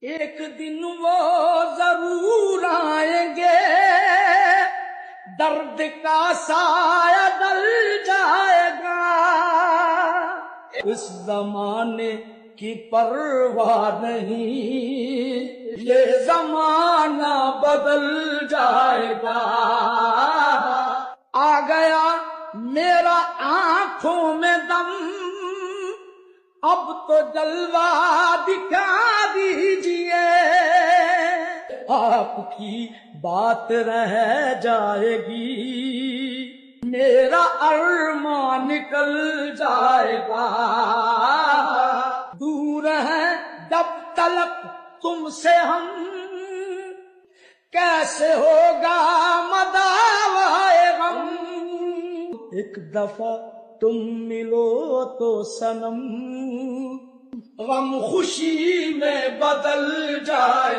ایک دن وہ ضرور آئیں گے، درد کا سایہ ڈل جائے گا، اس زمانے کی پرواہ نہیں، یہ زمانہ بدل جائے گا۔ آ گیا میرا آنکھوں میں دم، اب تو جلوہ دکھا دیجئے، آپ کی بات رہ جائے گی، میرا ارمان نکل جائے گا۔ دور ہیں جب تلک تم سے ہم، کیسے ہوگا مداوائے غم، ایک دفعہ تم ملو تو صنم، غم خوشی میں بدل جائے